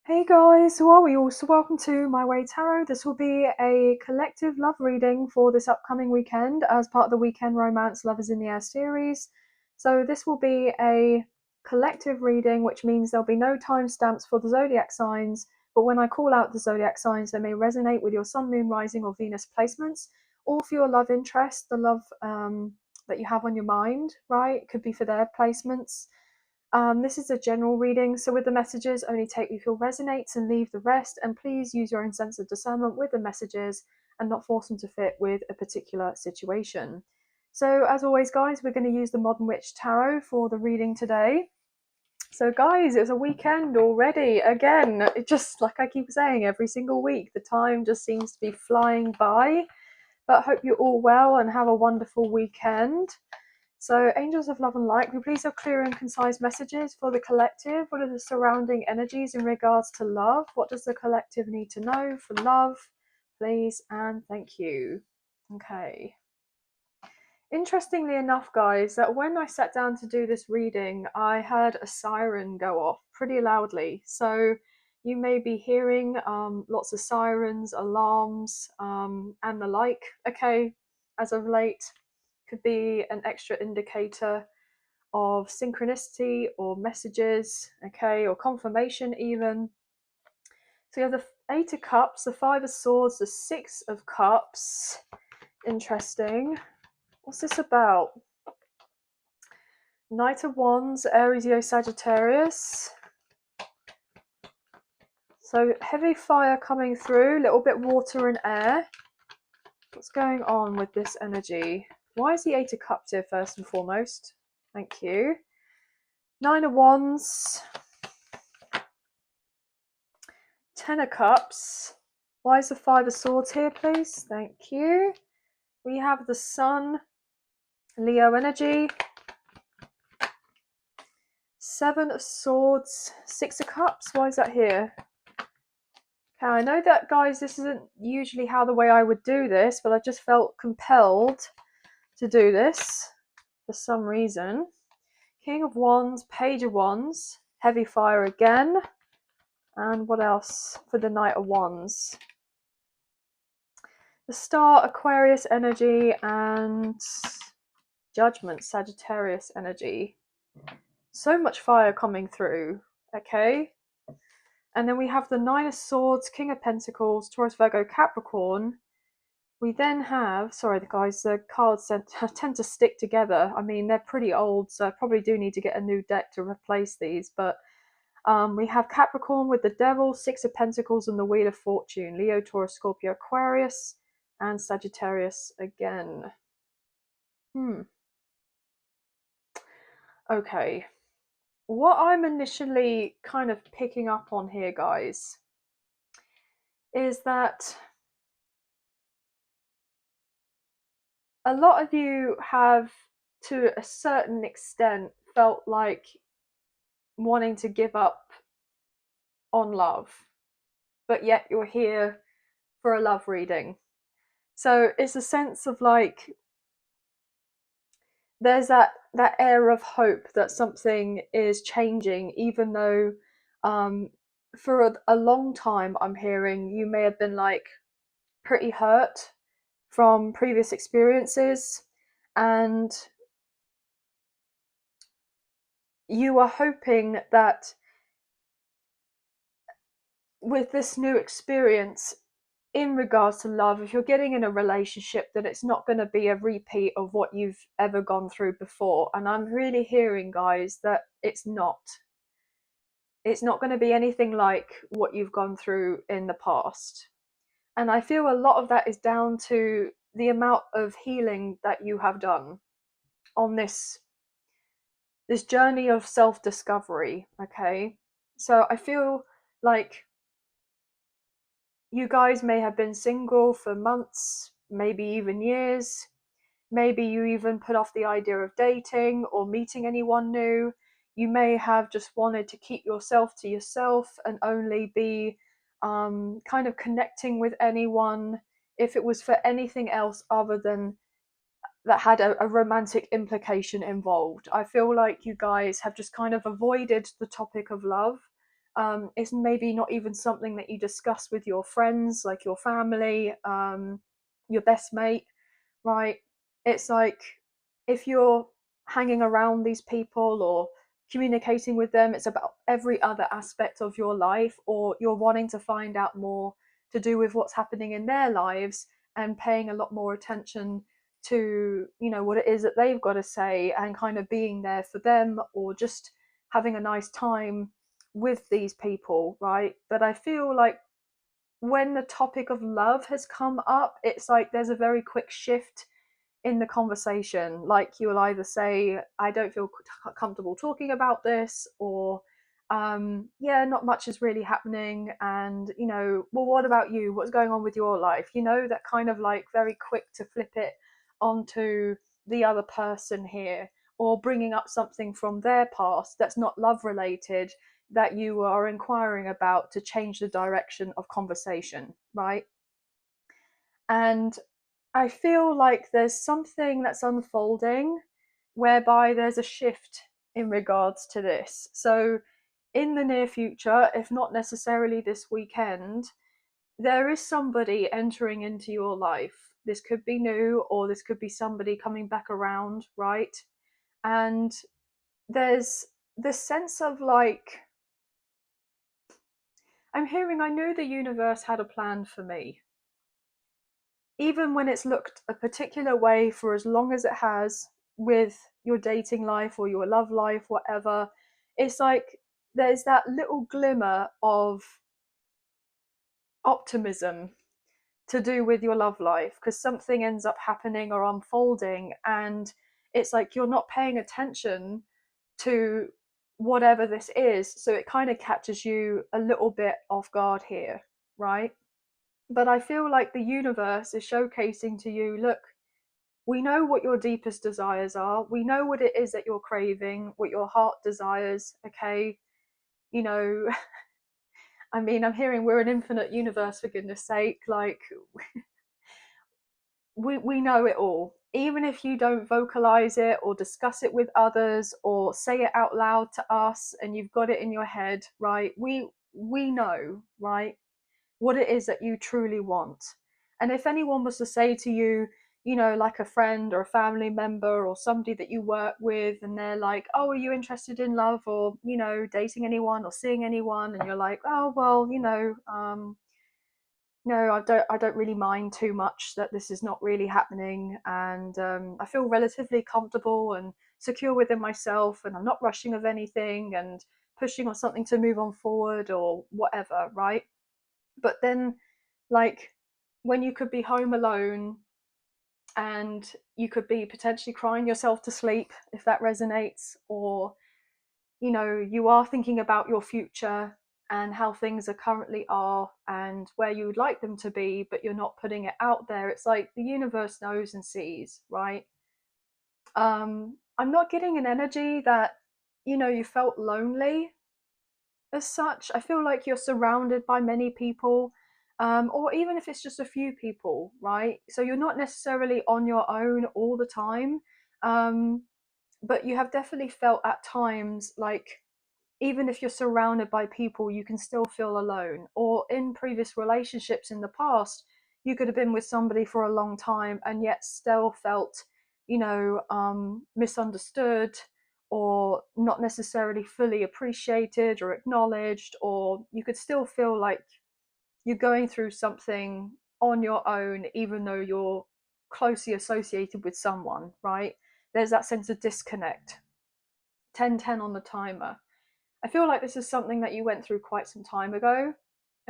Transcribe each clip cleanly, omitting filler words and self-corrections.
Hey guys, how are we all? So welcome to My Way Tarot. This will be a collective love reading for this upcoming weekend as part of the Weekend Romance Lovers in the Air series. So this will be a collective reading, which means there'll be no timestamps for the zodiac signs, but when I call out the zodiac signs, they may resonate with your sun, moon, rising, or Venus placements, or for your love interest, the love that you have on your mind, right? It could be for their placements. This is a general reading, so with the messages, only take what you feel resonates and leave the rest. And please use your own sense of discernment with the messages and not force them to fit with a particular situation. So, as always, guys, we're going to use the Modern Witch Tarot for the reading today. So, guys, it's a weekend already. Again, it just like I keep saying every single week, the time just seems to be flying by. But I hope you're all well and have a wonderful weekend. So, angels of love and light, can you please have clear and concise messages for the collective? What are the surrounding energies in regards to love? What does the collective need to know for love? Please and thank you. Okay. Interestingly enough, guys, that when I sat down to do this reading, I heard a siren go off pretty loudly. So you may be hearing lots of sirens, alarms, and the like. Okay, as of late, could be an extra indicator of synchronicity or messages, okay, or confirmation even. So you have the Eight of Cups, the Five of Swords, the Six of Cups. Interesting. What's this about? Knight of Wands, Aries, Leo, Sagittarius. So heavy fire coming through, a little bit water and air. What's going on with this energy? Why is the Eight of Cups here first and foremost? Thank you. Nine of Wands. Ten of Cups. Why is the Five of Swords here, please? Thank you. We have the Sun, Leo energy. Seven of Swords, Six of Cups. Why is that here? Okay, I know that, guys, this isn't usually how the way I would do this, but I just felt compelled to do this for some reason. King of Wands, Page of Wands, heavy fire again. And what else for the Knight of Wands? The Star, Aquarius energy, and Judgement, Sagittarius energy. So much fire coming through, okay? And then we have the Nine of Swords, King of Pentacles, Taurus, Virgo, Capricorn. We then have, sorry guys, the cards tend to stick together. I mean, they're pretty old, so I probably do need to get a new deck to replace these. But we have Capricorn with the Devil, Six of Pentacles, and the Wheel of Fortune. Leo, Taurus, Scorpio, Aquarius, and Sagittarius again. Okay. What I'm initially kind of picking up on here, guys, is that a lot of you have, to a certain extent, felt like wanting to give up on love, but yet you're here for a love reading. So it's a sense of like, there's that air of hope that something is changing, even though for a long time I'm hearing you may have been like pretty hurt from previous experiences, and you are hoping that with this new experience in regards to love, if you're getting in a relationship, that it's not going to be a repeat of what you've ever gone through before. And I'm really hearing, guys, that it's not going to be anything like what you've gone through in the past. And I feel a lot of that is down to the amount of healing that you have done on this journey of self-discovery. Okay, so I feel like you guys may have been single for months, maybe even years. Maybe you even put off the idea of dating or meeting anyone new. You may have just wanted to keep yourself to yourself and only be kind of connecting with anyone if it was for anything else other than that had a romantic implication involved. I feel like you guys have just kind of avoided the topic of love It's maybe not even something that you discuss with your friends, like your family, your best mate, right? It's like if you're hanging around these people or communicating with them, it's about every other aspect of your life, or you're wanting to find out more to do with what's happening in their lives and paying a lot more attention to, what it is that they've got to say, and kind of being there for them, or just having a nice time with these people, right? But I feel like when the topic of love has come up, it's like there's a very quick shift in the conversation. Like you will either say, I don't feel comfortable talking about this, or yeah, not much is really happening, and well, what about you, what's going on with your life, that kind of like very quick to flip it onto the other person here, or bringing up something from their past that's not love related, that you are inquiring about, to change the direction of conversation, right? And I feel like there's something that's unfolding whereby there's a shift in regards to this. So, in the near future, if not necessarily this weekend, there is somebody entering into your life. This could be new, or this could be somebody coming back around, right? And there's this sense of like, I knew the universe had a plan for me. Even when it's looked a particular way for as long as it has with your dating life or your love life, whatever, it's like there's that little glimmer of optimism to do with your love life, because something ends up happening or unfolding, and it's like you're not paying attention to whatever this is, so it kind of catches you a little bit off guard here, right? But I feel like the universe is showcasing to you, look, we know what your deepest desires are. We know what it is that you're craving, what your heart desires, okay? You know, I mean, I'm hearing we're an infinite universe, for goodness sake. Like, we know it all. Even if you don't vocalize it or discuss it with others or say it out loud to us, and you've got it in your head, right? We know, right, what it is that you truly want. And if anyone was to say to you, like a friend or a family member or somebody that you work with, and they're like, oh, are you interested in love, or, dating anyone or seeing anyone? And you're like, oh, well, no, I don't really mind too much that this is not really happening. And I feel relatively comfortable and secure within myself, and I'm not rushing of anything and pushing on something to move on forward or whatever, right? But then, like, when you could be home alone and you could be potentially crying yourself to sleep, if that resonates, or you are thinking about your future and how things are currently are and where you would like them to be, but you're not putting it out there. It's like the universe knows and sees, right? I'm not getting an energy that you felt lonely as such. I feel like you're surrounded by many people, or even if it's just a few people, right? So you're not necessarily on your own all the time, um, but you have definitely felt at times like, even if you're surrounded by people, you can still feel alone. Or in previous relationships in the past, you could have been with somebody for a long time and yet still felt, misunderstood, or not necessarily fully appreciated or acknowledged, or you could still feel like you're going through something on your own, even though you're closely associated with someone, right? There's that sense of disconnect. 10-10 on the timer. I feel like this is something that you went through quite some time ago,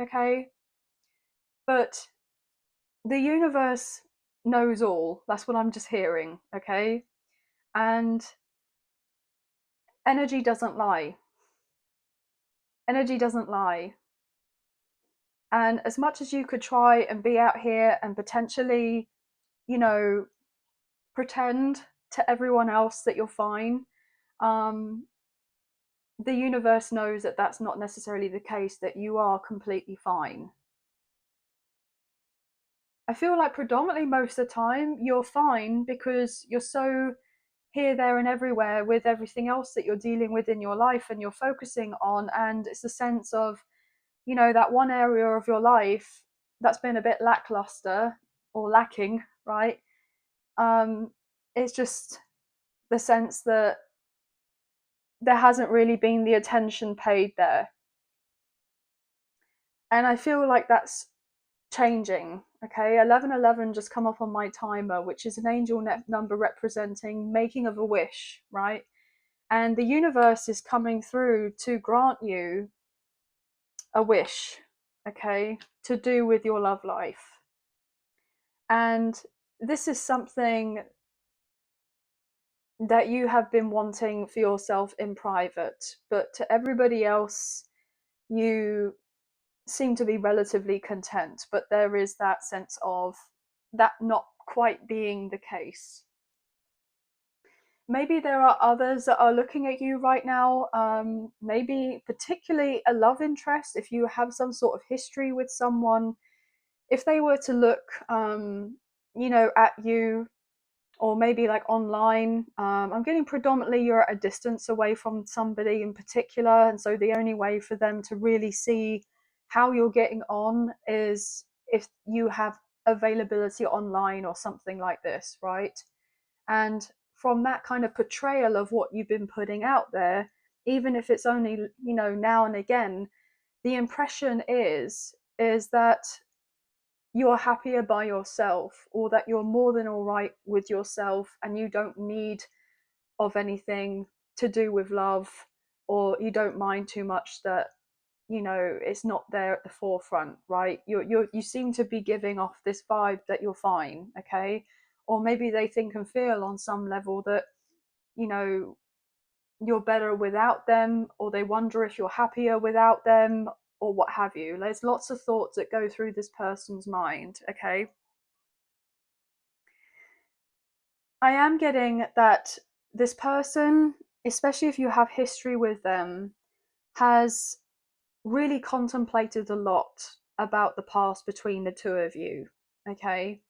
okay? But the universe knows all. That's what I'm just hearing, okay? And energy doesn't lie. Energy doesn't lie. And as much as you could try and be out here and potentially, you know, pretend to everyone else that you're fine, um, the universe knows that that's not necessarily the case, that you are completely fine. I feel like predominantly most of the time you're fine because you're so here, there, and everywhere with everything else that you're dealing with in your life and you're focusing on. And it's a sense of, you know, that one area of your life that's been a bit lackluster or lacking, right? It's just the sense that there hasn't really been the attention paid there. And I feel like that's changing. Okay, 1111 just come up on my timer, which is an angel number representing making of a wish, right? And the universe is coming through to grant you a wish, okay, to do with your love life. And this is something that you have been wanting for yourself in private, but to everybody else, you seem to be relatively content. But there is that sense of that not quite being the case. Maybe there are others that are looking at you right now, maybe particularly a love interest. If you have some sort of history with someone, if they were to look, you know, at you, or maybe like online, I'm getting predominantly you're at a distance away from somebody in particular, and so the only way for them to really see how you're getting on is if you have availability online or something like this, right? And from that kind of portrayal of what you've been putting out there, even if it's only, you know, now and again, the impression is that you're happier by yourself, or that you're more than all right with yourself and you don't need of anything to do with love, or you don't mind too much that, you know, it's not there at the forefront, right? You seem to be giving off this vibe that you're fine, okay? Or maybe they think and feel on some level that, you know, you're better without them, or they wonder if you're happier without them, or what have you. There's lots of thoughts that go through this person's mind, okay? I am getting that this person, especially if you have history with them, has really contemplated a lot about the past between the two of you, okay?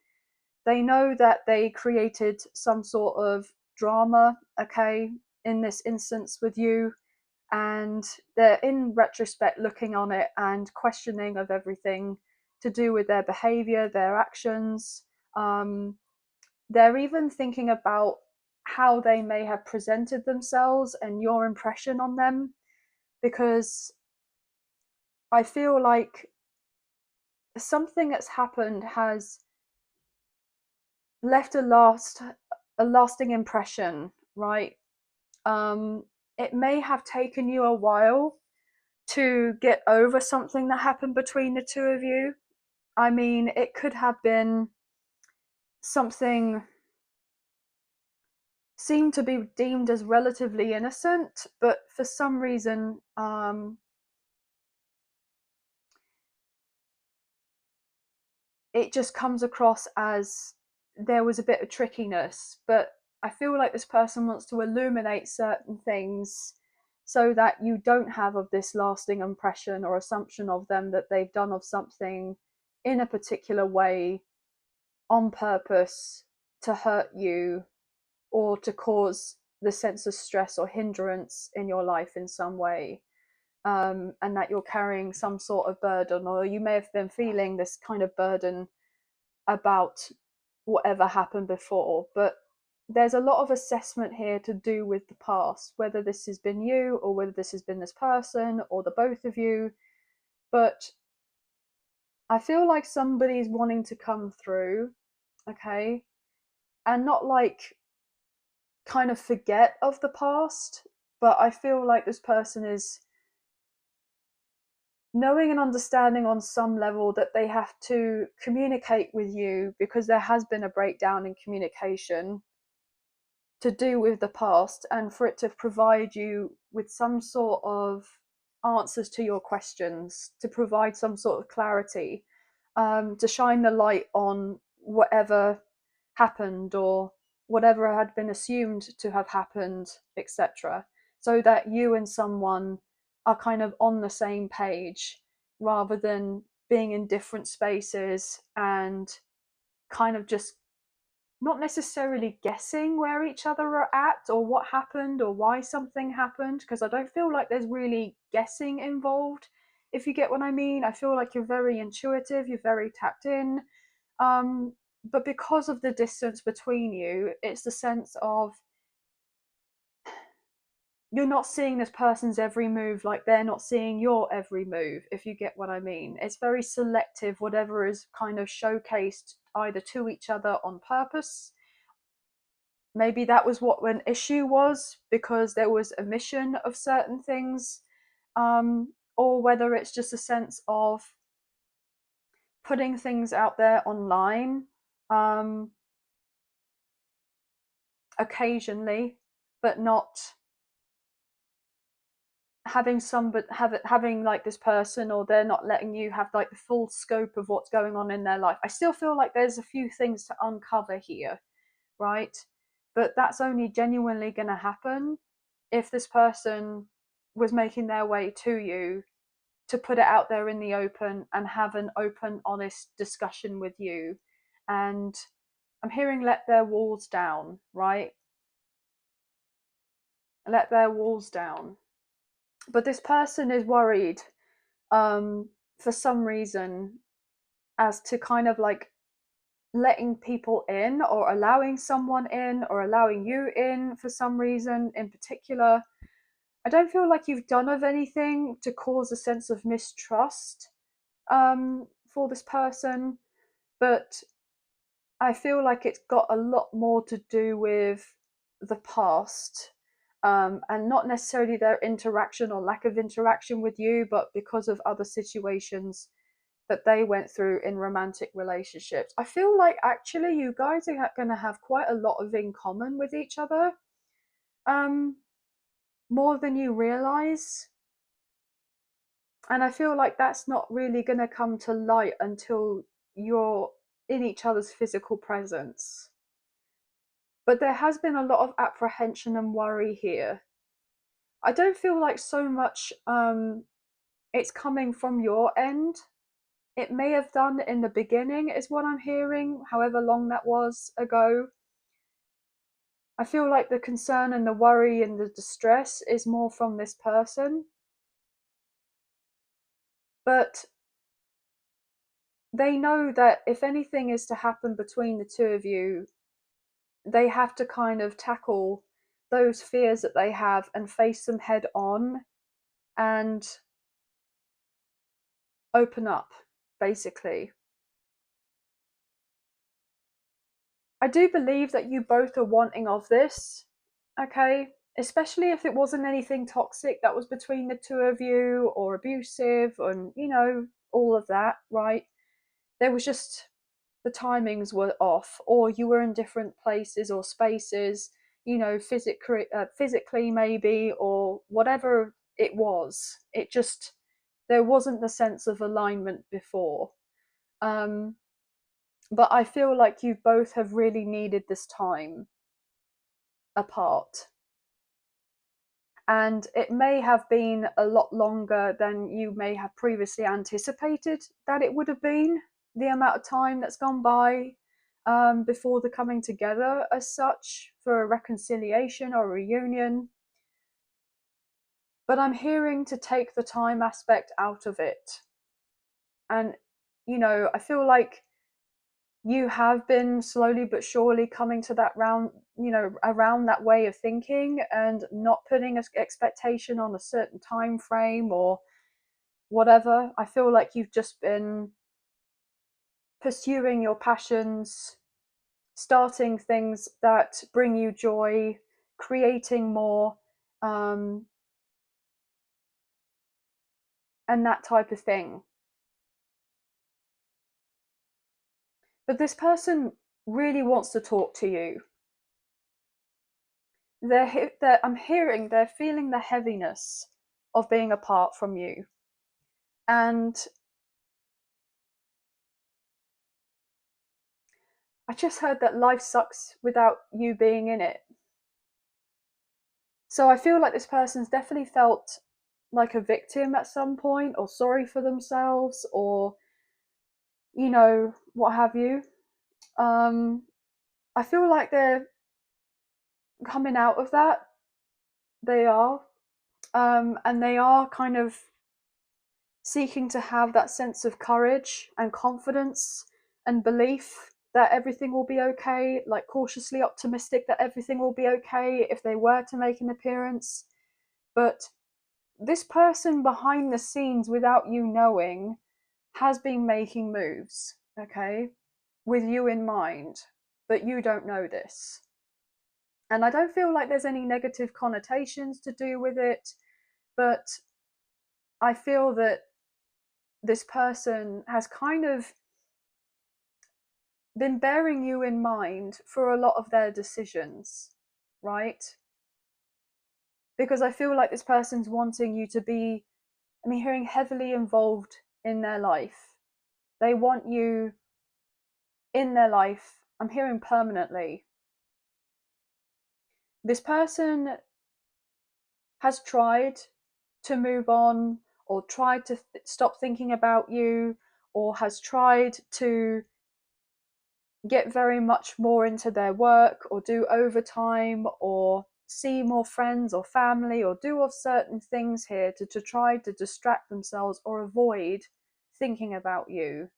They know that they created some sort of drama, okay, in this instance with you, and they're in retrospect looking on it and questioning of everything to do with their behavior, their actions. They're even thinking about how they may have presented themselves and your impression on them, because I feel like something that's happened has left a lasting impression, right? It may have taken you a while to get over something that happened between the two of you. I mean, it could have been something seemed to be deemed as relatively innocent, but for some reason, it just comes across as there was a bit of trickiness. But I feel like this person wants to illuminate certain things so that you don't have of this lasting impression or assumption of them that they've done of something in a particular way on purpose to hurt you, or to cause the sense of stress or hindrance in your life in some way. And that you're carrying some sort of burden, or you may have been feeling this kind of burden about whatever happened before. But there's a lot of assessment here to do with the past, whether this has been you or whether this has been this person or the both of you. But I feel like somebody's wanting to come through, okay, and not like kind of forget of the past, but I feel like this person is knowing and understanding on some level that they have to communicate with you because there has been a breakdown in communication to do with the past, and for it to provide you with some sort of answers to your questions, to provide some sort of clarity, to shine the light on whatever happened or whatever had been assumed to have happened, etc. So that you and someone are kind of on the same page rather than being in different spaces and kind of just not necessarily guessing where each other are at or what happened or why something happened, because I don't feel like there's really guessing involved, if you get what I mean. I feel like you're very intuitive, you're very tapped in. But because of the distance between you, it's the sense of you're not seeing this person's every move like they're not seeing your every move, if you get what I mean. It's very selective, whatever is kind of showcased either to each other on purpose. Maybe that was what an issue was, because there was omission of certain things, or whether it's just a sense of putting things out there online, occasionally, but not having like this person, or they're not letting you have like the full scope of what's going on in their life. I still feel like there's a few things to uncover here, right? But that's only genuinely going to happen if this person was making their way to you to put it out there in the open and have an open, honest discussion with you. And I'm hearing let their walls down, right? Let their walls down. But this person is worried, for some reason, as to kind of like letting people in, or allowing someone in, or allowing you in for some reason in particular. I don't feel like you've done of anything to cause a sense of mistrust, for this person, but I feel like it's got a lot more to do with the past, and not necessarily their interaction or lack of interaction with you, but because of other situations that they went through in romantic relationships. I feel like actually you guys are going to have quite a lot of in common with each other, um, more than you realize. And I feel like that's not really going to come to light until you're in each other's physical presence. But there has been a lot of apprehension and worry here. I don't feel like so much it's coming from your end. It may have done in the beginning, is what I'm hearing, however long that was ago. I feel like the concern and the worry and the distress is more from this person. But they know that if anything is to happen between the two of you, they have to kind of tackle those fears that they have and face them head on and open up, basically. I do believe that you both are wanting of this, okay? Especially if it wasn't anything toxic that was between the two of you, or abusive, and, all of that, right? There was just the timings were off, or you were in different places or spaces, physically maybe, or whatever it was. It just, there wasn't the sense of alignment before. But I feel like you both have really needed this time apart. And it may have been a lot longer than you may have previously anticipated that it would have been, the amount of time that's gone by, before the coming together as such for a reconciliation or reunion. But I'm hearing to take the time aspect out of it. And, I feel like you have been slowly but surely coming to that around that way of thinking, and not putting an expectation on a certain time frame or whatever. I feel like you've just been pursuing your passions, starting things that bring you joy, creating more, and that type of thing. But this person really wants to talk to you. I'm hearing they're feeling the heaviness of being apart from you. And I just heard that life sucks without you being in it. So I feel like this person's definitely felt like a victim at some point, or sorry for themselves, or, what have you. I feel like they're coming out of that. They are. And they are kind of seeking to have that sense of courage and confidence and belief that everything will be okay, like cautiously optimistic that everything will be okay if they were to make an appearance. But this person behind the scenes, without you knowing, has been making moves, okay, with you in mind, but you don't know this. And I don't feel like there's any negative connotations to do with it, but I feel that this person has kind of been bearing you in mind for a lot of their decisions, right? Because I feel like this person's wanting you to be, hearing heavily involved in their life. They want you in their life. I'm hearing permanently. This person has tried to move on, or tried to stop thinking about you, or has tried to get very much more into their work, or do overtime, or see more friends or family, or do of certain things here to try to distract themselves or avoid thinking about you,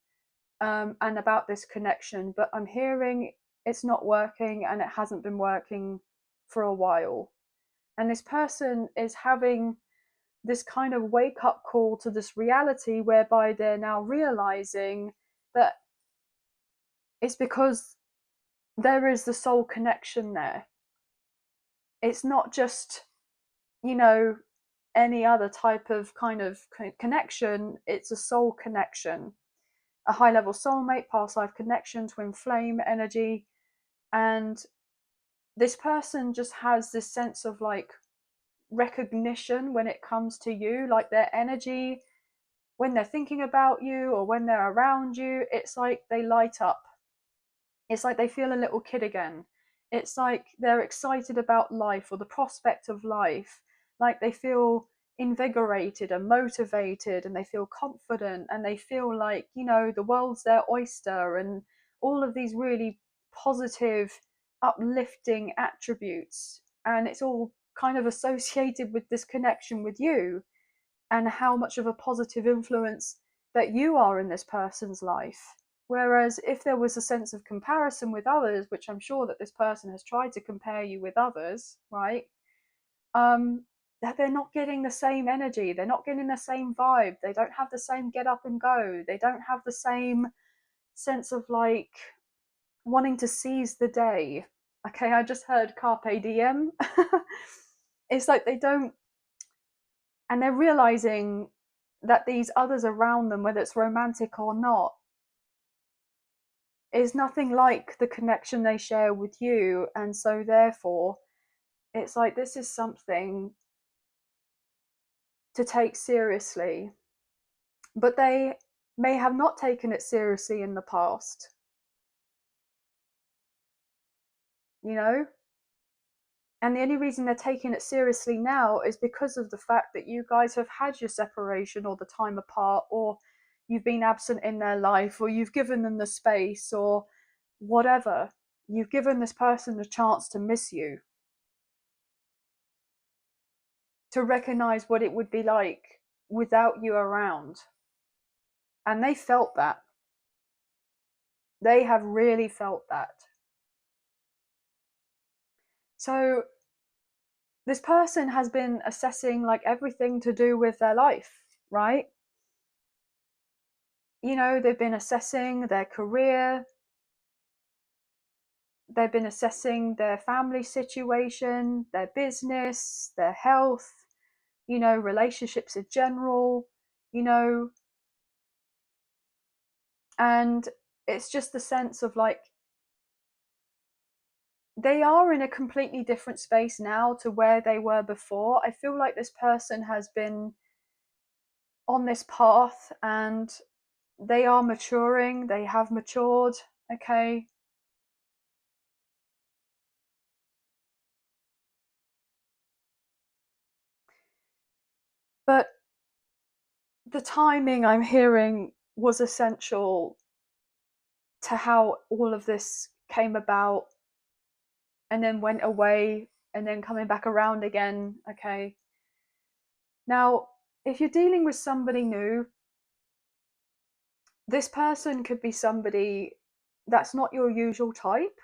and about this connection. But I'm hearing it's not working, and it hasn't been working for a while. And this person is having this kind of wake up call to this reality, whereby they're now realizing that it's because there is the soul connection there. It's not just, you know, any other type of kind of connection. It's a soul connection, a high level soulmate, past life connection, twin flame energy. And this person just has this sense of like recognition when it comes to you, like their energy when they're thinking about you or when they're around you, it's like they light up. It's like they feel a little kid again. It's like they're excited about life or the prospect of life. Like they feel invigorated and motivated, and they feel confident, and they feel like, the world's their oyster, and all of these really positive, uplifting attributes. And it's all kind of associated with this connection with you, and how much of a positive influence that you are in this person's life. Whereas if there was a sense of comparison with others, which I'm sure that this person has tried to compare you with others, right? That they're not getting the same energy, they're not getting the same vibe, they don't have the same get up and go, they don't have the same sense of like wanting to seize the day. Okay, I just heard carpe diem. It's like they don't, and they're realizing that these others around them, whether it's romantic or not, is nothing like the connection they share with you. And so therefore it's like this is something to take seriously, but they may have not taken it seriously in the past, you know and the only reason they're taking it seriously now is because of the fact that you guys have had your separation or the time apart, or you've been absent in their life, or you've given them the space, or whatever. You've given this person a chance to miss you, to recognize what it would be like without you around. And they felt that. They have really felt that. So this person has been assessing like everything to do with their life, right? They've been assessing their career, they've been assessing their family situation, their business, their health, relationships in general, you know, and it's just the sense of like they are in a completely different space now to where they were before. I feel like this person has been on this path, and they are maturing, they have matured, okay? But the timing, I'm hearing, was essential to how all of this came about, and then went away and then coming back around again. Okay. Now, if you're dealing with somebody new, this person could be somebody that's not your usual type.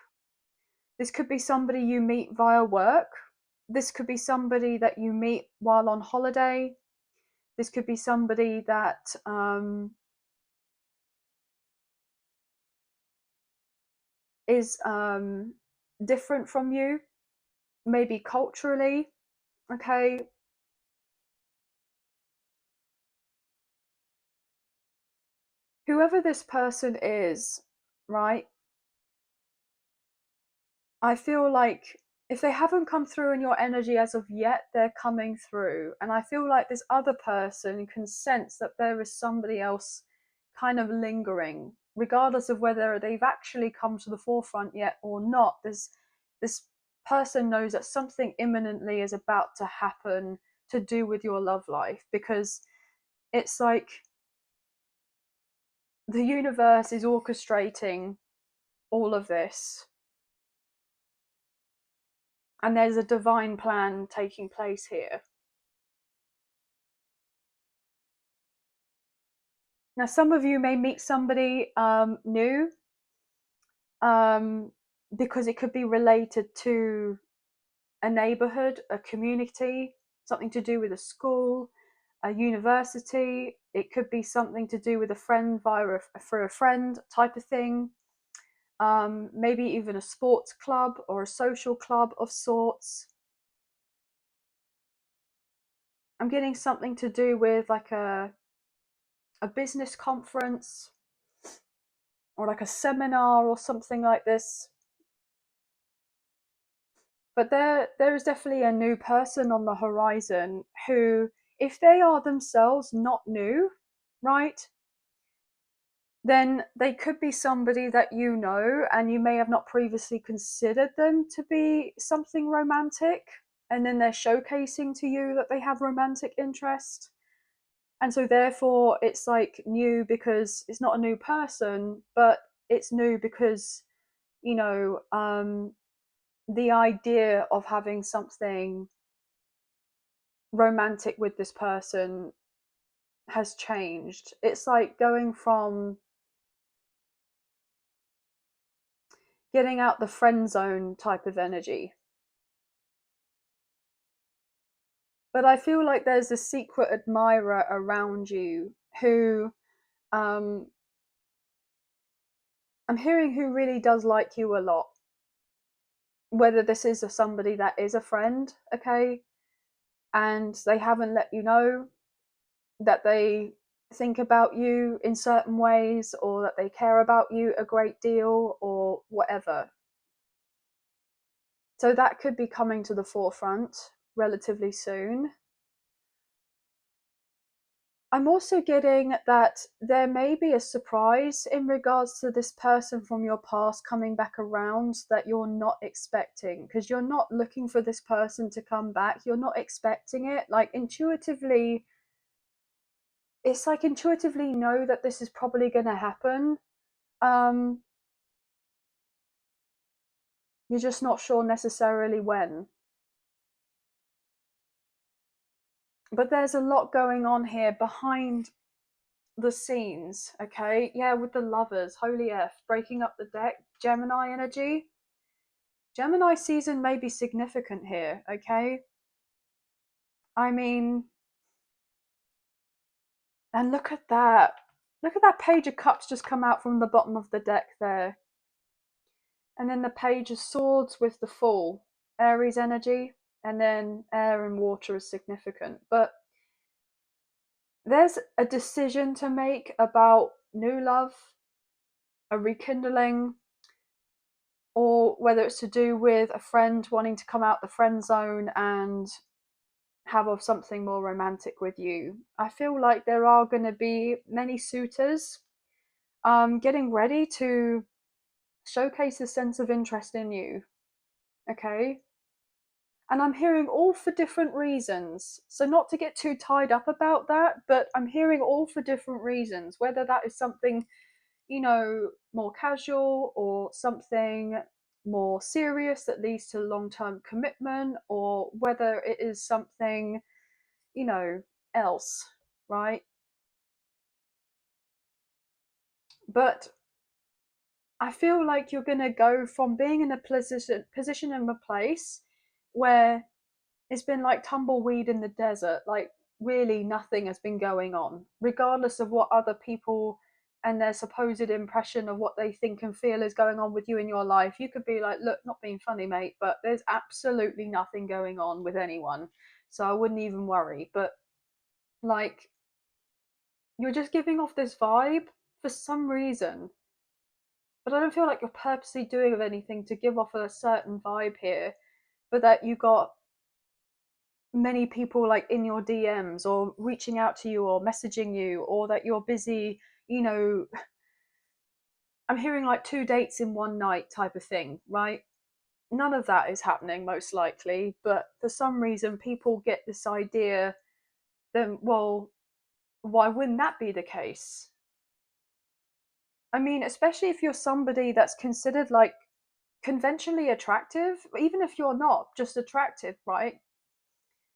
This could be somebody you meet via work. This could be somebody that you meet while on holiday. This could be somebody that is different from you, maybe culturally. Okay. Whoever this person is, right? I feel like if they haven't come through in your energy as of yet, they're coming through. And I feel like this other person can sense that there is somebody else kind of lingering, regardless of whether they've actually come to the forefront yet or not. This person knows that something imminently is about to happen to do with your love life, because it's like the universe is orchestrating all of this, and there's a divine plan taking place here. Now, some of you may meet somebody new, um, because it could be related to a neighborhood, a community, something to do with a school, a university. It could be something to do with a friend for a friend type of thing. Maybe even a sports club or a social club of sorts. I'm getting something to do with like a business conference or like a seminar or something like this. But there is definitely a new person on the horizon who, if they are themselves not new, right, then they could be somebody that you know and you may have not previously considered them to be something romantic, and then they're showcasing to you that they have romantic interest. And so therefore it's like new because it's not a new person, but it's new because, you know, the idea of having something romantic with this person has changed. It's like going from getting out the friend zone type of energy. But I feel like there's a secret admirer around you who, um, I'm hearing, who really does like you a lot. Whether this is somebody that is a friend, okay, and they haven't let you know that they think about you in certain ways, or that they care about you a great deal, or whatever. So that could be coming to the forefront relatively soon. I'm also getting that there may be a surprise in regards to this person from your past coming back around that you're not expecting, because you're not looking for this person to come back. You're not expecting it. Like intuitively, it's like intuitively know that this is probably going to happen. Um, you're just not sure necessarily when. But there's a lot going on here behind the scenes, okay? Yeah, with the lovers, holy F, breaking up the deck, Gemini energy. Gemini season may be significant here, okay? I mean, and look at that. Look at that Page of Cups just come out from the bottom of the deck there. And then the Page of Swords with the Fool, Aries energy, and then air and water is significant. But there's a decision to make about new love, a rekindling, or whether it's to do with a friend wanting to come out the friend zone and have of something more romantic with you. I feel like there are going to be many suitors getting ready to showcase a sense of interest in you. Okay. And I'm hearing all for different reasons. So, not to get too tied up about that, but I'm hearing all for different reasons, whether that is something, you know, more casual or something more serious that leads to long-term commitment, or whether it is something, else, right? But I feel like you're going to go from being in a position in a place where it's been like tumbleweed in the desert, like really nothing has been going on, regardless of what other people and their supposed impression of what they think and feel is going on with you in your life. You could be like, look, not being funny, mate, but there's absolutely nothing going on with anyone, so I wouldn't even worry. But like, you're just giving off this vibe for some reason, but I don't feel like you're purposely doing anything to give off a certain vibe here, but that you got many people like in your DMs or reaching out to you or messaging you, or that you're busy, I'm hearing like 2 dates in one night type of thing, right? None of that is happening most likely, but for some reason people get this idea, then, well, why wouldn't that be the case? I mean, especially if you're somebody that's considered like conventionally attractive, even if you're not just attractive, right?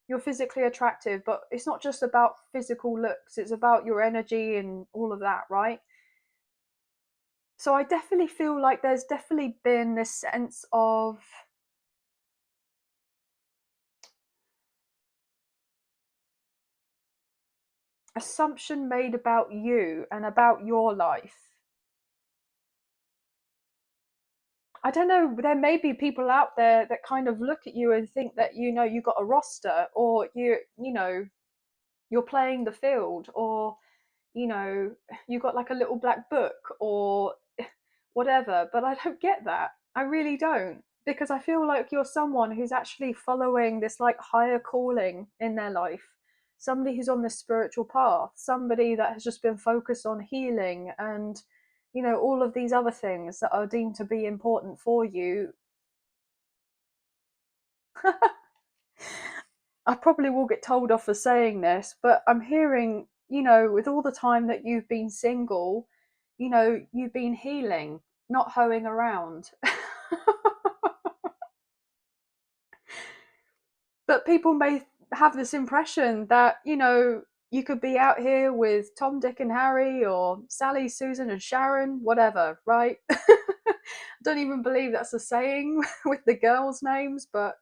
You're physically attractive, but it's not just about physical looks, it's about your energy and all of that, right? So I definitely feel like there's definitely been this sense of assumption made about you and about your life. I don't know, there may be people out there that kind of look at you and think that, you got a roster, or you're playing the field, or you know, you got like a little black book or whatever. But I don't get that. I really don't. Because I feel like you're someone who's actually following this like higher calling in their life. Somebody who's on this spiritual path, somebody that has just been focused on healing and, all of these other things that are deemed to be important for you. I probably will get told off for saying this, but I'm hearing, with all the time that you've been single, you've been healing, not hoeing around. But people may have this impression that, you could be out here with Tom, Dick, and Harry, or Sally, Susan, and Sharon, whatever, right? I don't even believe that's a saying with the girls' names, but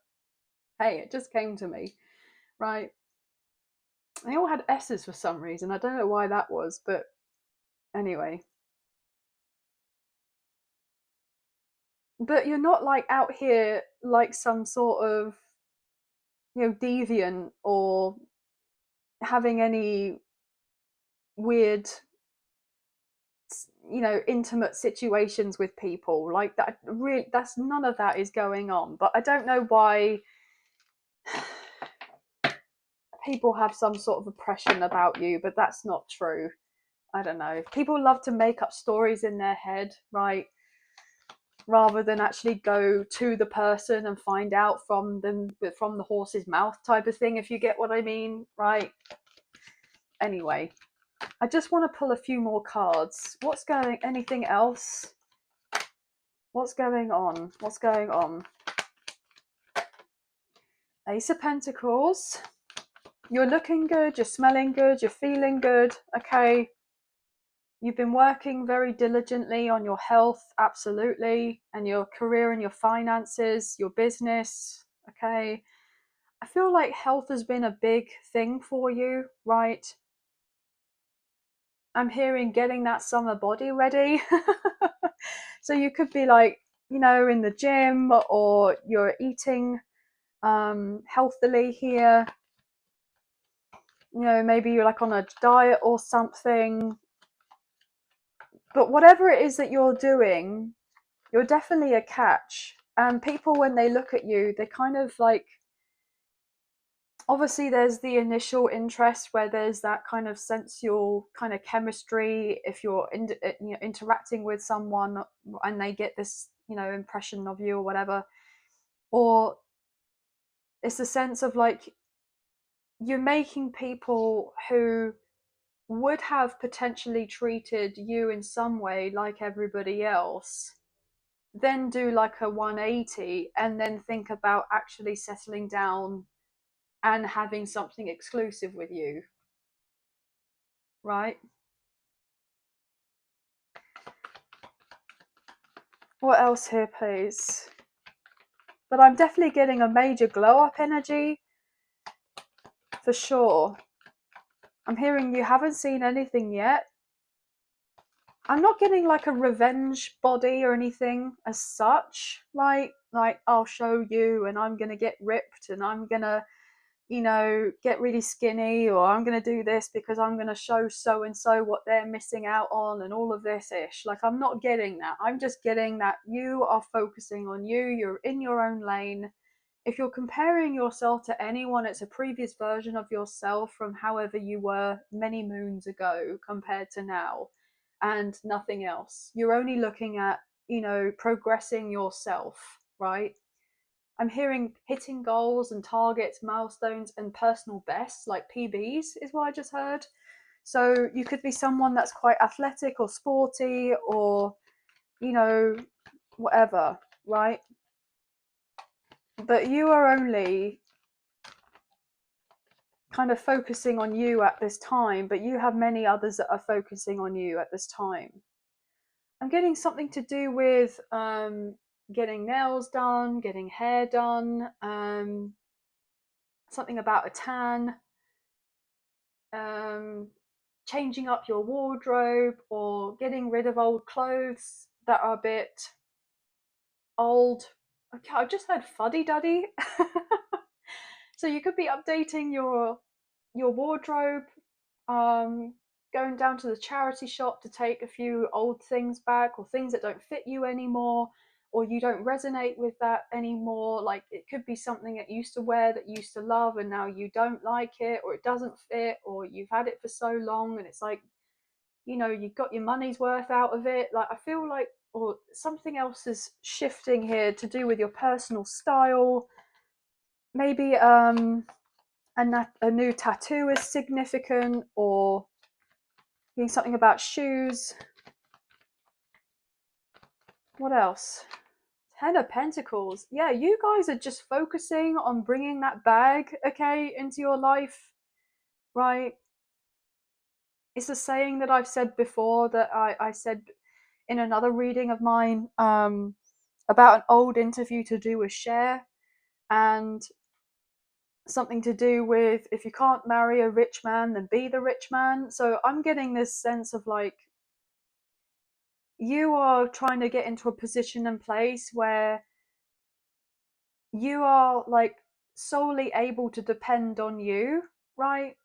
hey, it just came to me, right? They all had S's for some reason. I don't know why that was, but anyway. But you're not like out here like some sort of, deviant, or having any weird, intimate situations with people like that. Really, that's none of that is going on. But I don't know why people have some sort of oppression about you, but that's not true. I don't know. People love to make up stories in their head, right? Rather than actually go to the person and find out from them, from the horse's mouth type of thing, if you get what I mean, right? Anyway, I just want to pull a few more cards. Anything else? What's going on? What's going on? Ace of Pentacles. You're looking good, you're smelling good, you're feeling good, okay? You've been working very diligently on your health, absolutely, and your career and your finances, your business, okay? I feel like health has been a big thing for you, right? I'm hearing getting that summer body ready. So you could be like, in the gym, or you're eating healthily here. Maybe you're like on a diet or something. But whatever it is that you're doing, you're definitely a catch. And people, when they look at you, they kind of like, obviously there's the initial interest where there's that kind of sensual kind of chemistry if you're interacting with someone and they get this, impression of you or whatever. Or it's a sense of like, you're making people who would have potentially treated you in some way like everybody else, then do like a 180 and then think about actually settling down and having something exclusive with you, right? What else here, please? But I'm definitely getting a major glow up energy for sure. I'm hearing you haven't seen anything yet. I'm not getting like a revenge body or anything as such, right? Like, I'll show you and I'm going to get ripped and I'm going to, get really skinny, or I'm going to do this because I'm going to show so and so what they're missing out on and all of this ish. Like, I'm not getting that. I'm just getting that you are focusing on you, you're in your own lane. If you're comparing yourself to anyone, it's a previous version of yourself from however you were many moons ago compared to now, and nothing else. You're only looking at, progressing yourself, right? I'm hearing hitting goals and targets, milestones, and personal bests, like PBs, is what I just heard. So you could be someone that's quite athletic or sporty or, whatever, right? But you are only kind of focusing on you at this time, but you have many others that are focusing on you at this time. I'm getting something to do with getting nails done, getting hair done, something about a tan, changing up your wardrobe, or getting rid of old clothes that are a bit old. Okay, I just heard fuddy duddy. So you could be updating your wardrobe, um, going down to the charity shop to take a few old things back, or things that don't fit you anymore, or you don't resonate with that anymore. Like, it could be something that you used to wear, that you used to love, and now you don't like it, or it doesn't fit, or you've had it for so long and it's like, you've got your money's worth out of it. Like, I feel like, or something else is shifting here to do with your personal style. Maybe a new tattoo is significant, or doing something about shoes. What else? Ten of Pentacles. Yeah, you guys are just focusing on bringing that bag, okay, into your life, right? It's a saying that I've said before, that I said in another reading of mine, about an old interview to do with Cher, and something to do with, if you can't marry a rich man, then be the rich man. So I'm getting this sense of like, you are trying to get into a position and place where you are like solely able to depend on you, right?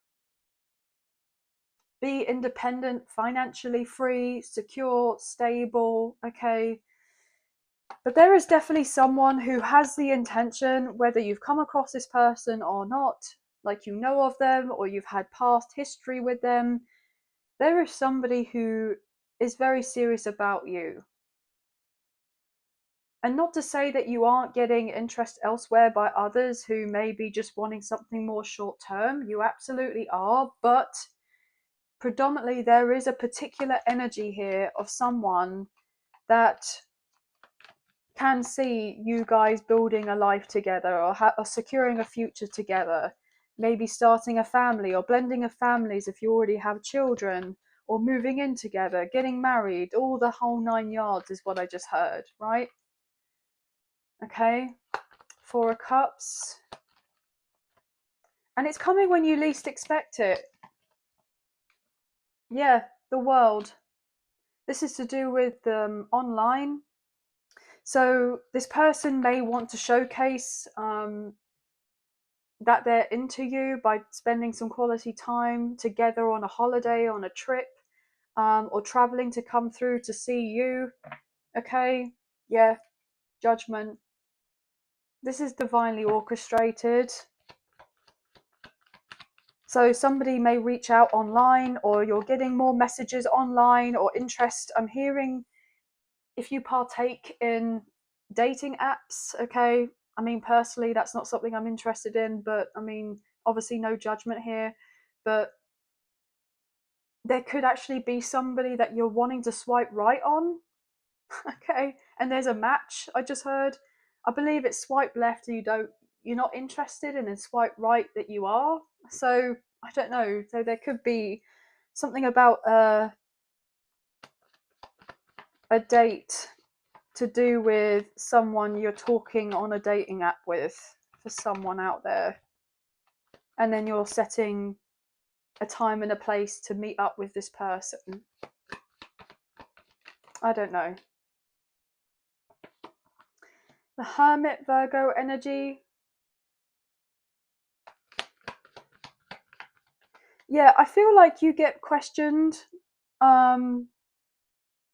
Be independent, financially free, secure, stable, okay? But there is definitely someone who has the intention, whether you've come across this person or not, like you know of them or you've had past history with them, there is somebody who is very serious about you. And not to say that you aren't getting interest elsewhere by others who may be just wanting something more short term. You absolutely are. But predominantly, there is a particular energy here of someone that can see you guys building a life together, or securing a future together. Maybe starting a family, or blending of families if you already have children, or moving in together, getting married, all the whole 9 yards is what I just heard, right? Okay, Four of Cups. And it's coming when you least expect it. Yeah, the World. This is to do with online. So this person may want to showcase that they're into you by spending some quality time together on a holiday, on a trip, or traveling to come through to see you. Okay, yeah, Judgment. This is divinely orchestrated. So somebody may reach out online, or you're getting more messages online, or interest. I'm hearing if you partake in dating apps, okay? I mean, personally, that's not something I'm interested in, but I mean, obviously, no judgment here. But there could actually be somebody that you're wanting to swipe right on, Okay, and there's a match I just heard. I believe it's swipe left and you're not interested, and then swipe right that you are. So I don't know. So there could be something about a date to do with someone you're talking on a dating app with, for someone out there, and then you're setting a time and a place to meet up with this person. I don't know. The Hermit, Virgo energy. Yeah, I feel like you get questioned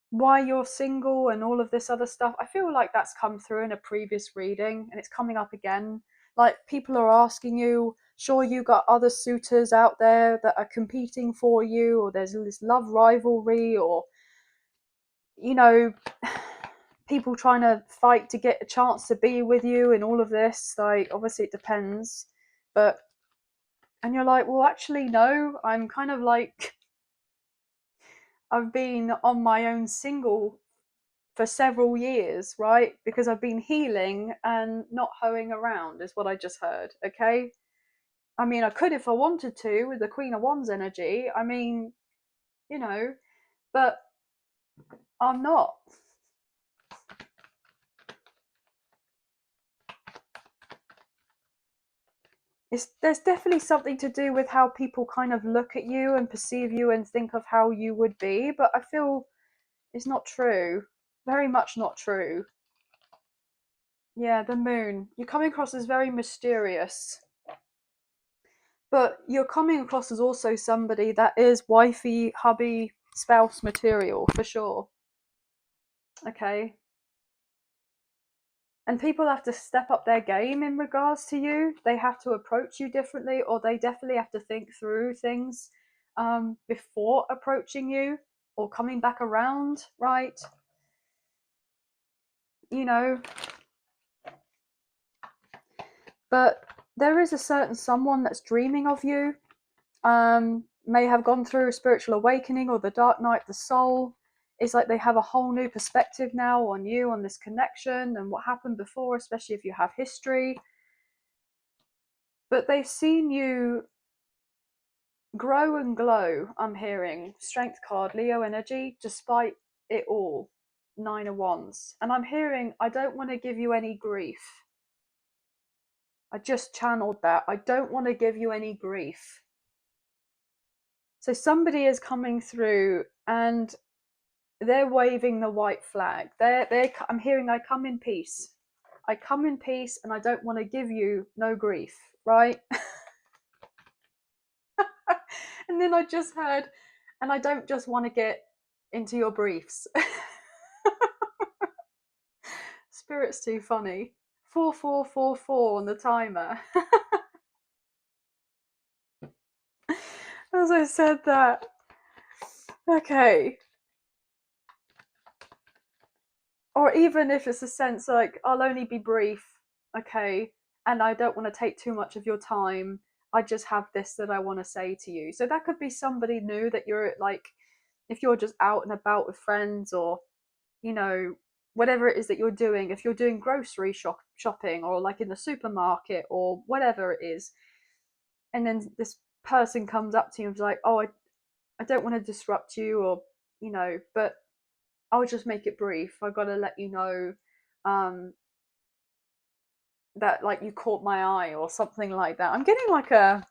why you're single and all of this other stuff. I feel like that's come through in a previous reading and it's coming up again. Like, people are asking you, sure, you got other suitors out there that are competing for you, or there's this love rivalry, or, you know, people trying to fight to get a chance to be with you and all of this. Like, obviously it depends, but, and you're like, well, actually, no, I'm kind of like, I've been on my own single for several years, right? Because I've been healing and not hoeing around, is what I just heard, okay? I mean, I could if I wanted to with the Queen of Wands energy. I mean, you know, but I'm not. There's definitely something to do with how people kind of look at you and perceive you and think of how you would be, but I feel it's not true. Very much not true. Yeah, the moon. You're coming across as very mysterious. But you're coming across as also somebody that is wifey, hubby, spouse material, for sure. Okay. And people have to step up their game in regards to you. They have to approach you differently, or they definitely have to think through things before approaching you or coming back around, right? You know, but there is a certain someone that's dreaming of you, may have gone through a spiritual awakening or the dark night of the soul. It's like they have a whole new perspective now on you, on this connection and what happened before, especially if you have history. But they've seen you grow and glow. I'm hearing Strength card, Leo energy, despite it all. 9 of Wands. And I'm hearing, I don't want to give you any grief. I just channeled that. I don't want to give you any grief. So somebody is coming through and they're waving the white flag. I'm hearing, I come in peace. I come in peace and I don't want to give you no grief, right? And then I just heard, and I don't just want to get into your briefs. Spirit's too funny. 4444 on the timer. As I said that. Okay. Or even if it's a sense like, I'll only be brief, okay, and I don't want to take too much of your time. I just have this that I want to say to you. So that could be somebody new that you're like, if you're just out and about with friends, or, you know, whatever it is that you're doing, if you're doing grocery shopping or like in the supermarket or whatever it is, and then this person comes up to you and is like, oh, I don't want to disrupt you, or, you know, but I'll just make it brief. I've got to let you know um, that like you caught my eye or something like that. I'm getting like a,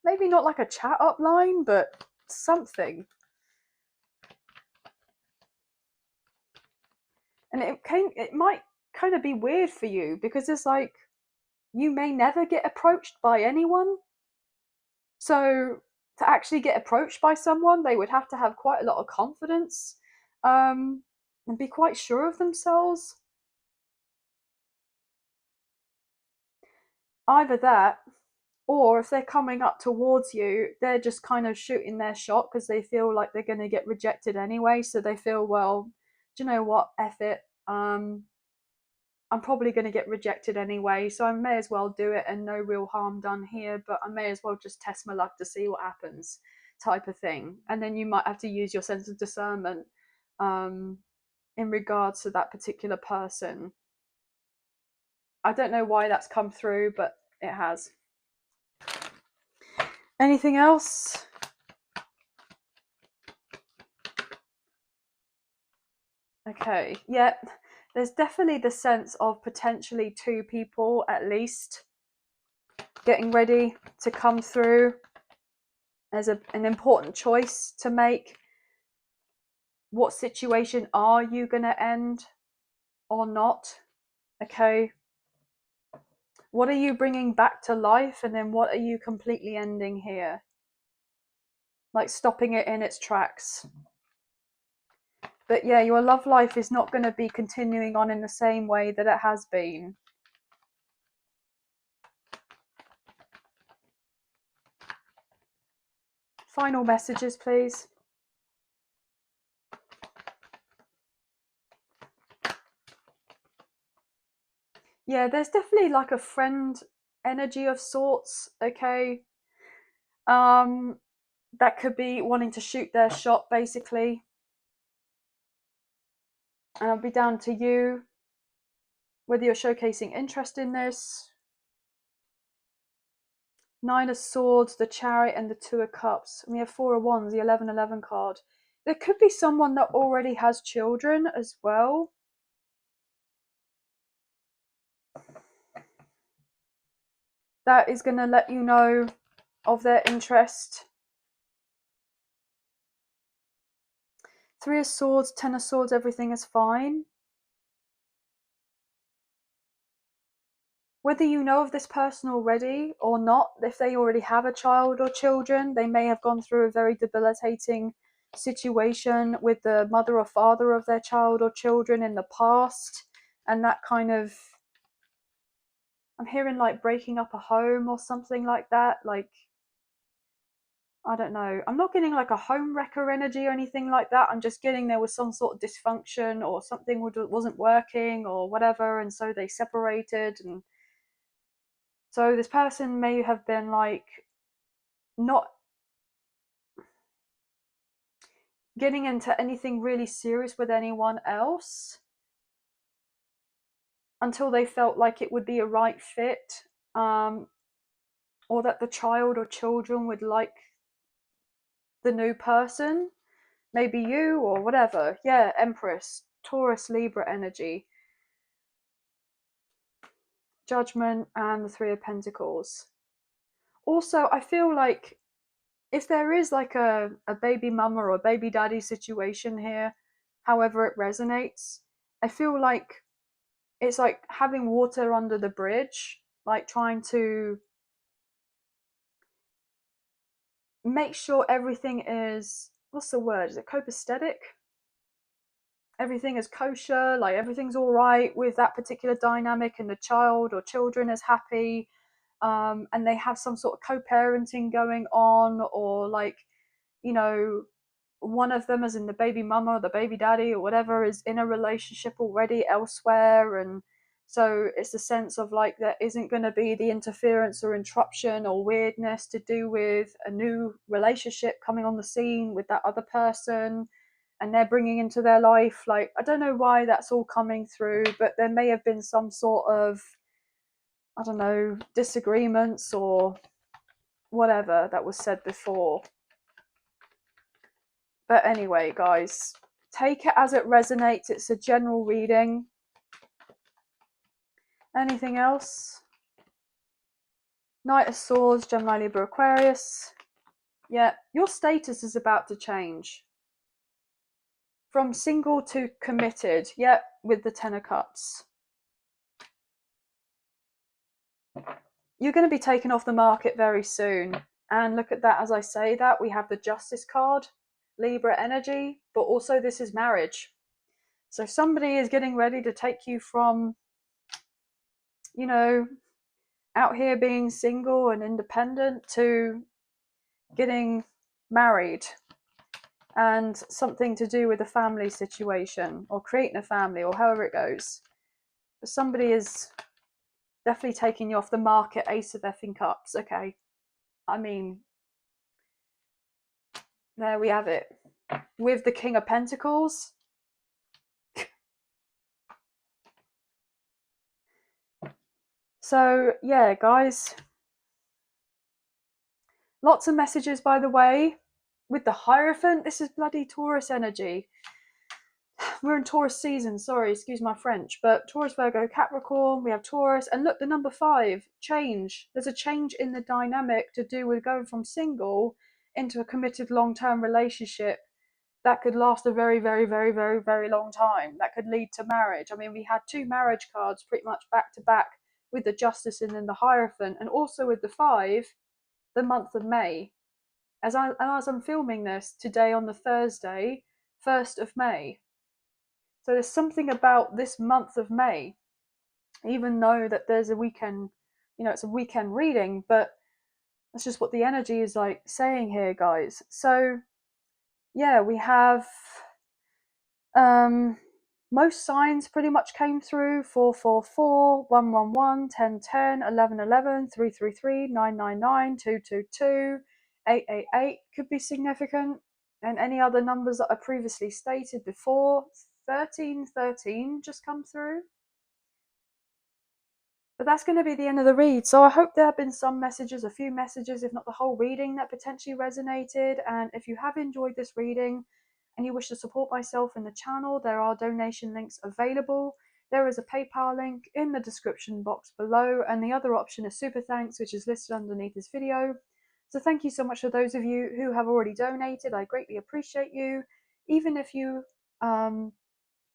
maybe not like a chat up line, but something. And it might kind of be weird for you because it's like you may never get approached by anyone. So to actually get approached by someone, they would have to have quite a lot of confidence and be quite sure of themselves. Either that, or if they're coming up towards you, they're just kind of shooting their shot because they feel like they're going to get rejected anyway. So they feel, well, do you know what? F it. I'm probably going to get rejected anyway, so I may as well do it and no real harm done here, but I may as well just test my luck to see what happens, type of thing. And then you might have to use your sense of discernment. in regards to that particular person. I don't know why that's come through, but it has. Anything else? Okay, yeah, there's definitely the sense of potentially two people at least getting ready to come through. There's an important choice to make. What situation are you going to end or not? Okay. What are you bringing back to life, and then what are you completely ending here? Like stopping it in its tracks. But yeah, your love life is not going to be continuing on in the same way that it has been. Final messages, please. Yeah, there's definitely like a friend energy of sorts, okay? That could be wanting to shoot their shot, basically. And it'll be down to you whether you're showcasing interest in this. 9 of Swords, the Chariot, and the 2 of Cups. And we have 4 of Wands, the 11-11 card. There could be someone that already has children as well. That is going to let you know of their interest. 3 of Swords, 10 of Swords, everything is fine. Whether you know of this person already or not, if they already have a child or children, they may have gone through a very debilitating situation with the mother or father of their child or children in the past. And that kind of, I'm hearing like breaking up a home or something like that. Like, I don't know. I'm not getting like a home wrecker energy or anything like that. I'm just getting there was some sort of dysfunction or something wasn't working or whatever. And so they separated. And so this person may have been like not getting into anything really serious with anyone else until they felt like it would be a right fit, or that the child or children would like the new person, maybe you or whatever. Yeah, Empress, Taurus, Libra energy, Judgment, and the 3 of Pentacles. Also, I feel like if there is like a baby mama or a baby daddy situation here, however it resonates, I feel like it's like having water under the bridge, like trying to make sure everything is, what's the word? Is it copacetic? Everything is kosher, like everything's all right with that particular dynamic, and the child or children is happy, and they have some sort of co-parenting going on, or like, you know, one of them, as in the baby mama or the baby daddy or whatever, is in a relationship already elsewhere. And so it's a sense of like there isn't going to be the interference or interruption or weirdness to do with a new relationship coming on the scene with that other person, and they're bringing into their life, like, I don't know why that's all coming through, but there may have been some sort of, I don't know, disagreements or whatever that was said before. But anyway, guys, take it as it resonates. It's a general reading. Anything else? Knight of Swords, Gemini, Libra, Aquarius. Yeah, your status is about to change. From single to committed. Yeah, with the 10 of Cups. You're going to be taken off the market very soon. And look at that, as I say that, we have the Justice card, Libra energy, but also this is marriage. So somebody is getting ready to take you from, you know, out here being single and independent to getting married, and something to do with a family situation or creating a family or however it goes. But somebody is definitely taking you off the market. Ace of effing Cups. Okay. I mean, there we have it. With the King of Pentacles. So yeah, guys, lots of messages, by the way. With the Hierophant, this is bloody Taurus energy. We're in Taurus season, sorry, excuse my French, but Taurus, Virgo, Capricorn, we have Taurus, and look, the number 5, change. There's a change in the dynamic to do with going from single into a committed long-term relationship that could last a very, very, very, very, very long time. That could lead to marriage. I mean, we had 2 marriage cards pretty much back to back with the Justice and then the Hierophant, and also with the 5, the month of May. As I'm filming this today on the Thursday, 1st of May. So there's something about this month of May, even though that there's a weekend, it's a weekend reading, but that's just what the energy is like saying here, guys. So yeah, we have most signs pretty much came through: 444, 111, 1010, 1111, 333, 999, 222, 888 could be significant, and any other numbers that I previously stated before. 1313 just come through. But that's going to be the end of the read. So I hope there have been some messages, a few messages, if not the whole reading, that potentially resonated. And if you have enjoyed this reading and you wish to support myself in the channel, there are donation links available. There is a PayPal link in the description box below, and the other option is Super Thanks, which is listed underneath this video. So thank you so much for those of you who have already donated. I greatly appreciate you. Even if you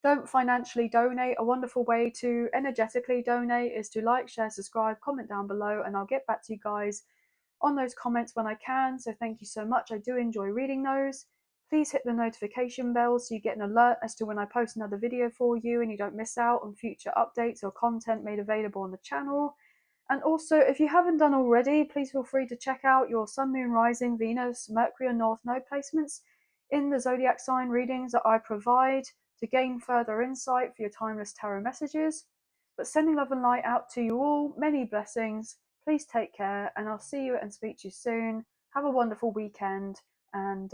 don't financially donate, a wonderful way to energetically donate is to like, share, subscribe, comment down below, and I'll get back to you guys on those comments when I can. So thank you so much. I do enjoy reading those. Please hit the notification bell so you get an alert as to when I post another video for you and you don't miss out on future updates or content made available on the channel. And also, if you haven't done already, please feel free to check out your Sun, Moon, Rising, Venus, Mercury, and North Node placements in the zodiac sign readings that I provide to gain further insight for your timeless tarot messages. But sending love and light out to you all, many blessings. Please take care, and I'll see you and speak to you soon. Have a wonderful weekend, and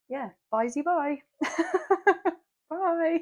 yeah, bye-zy bye. Bye.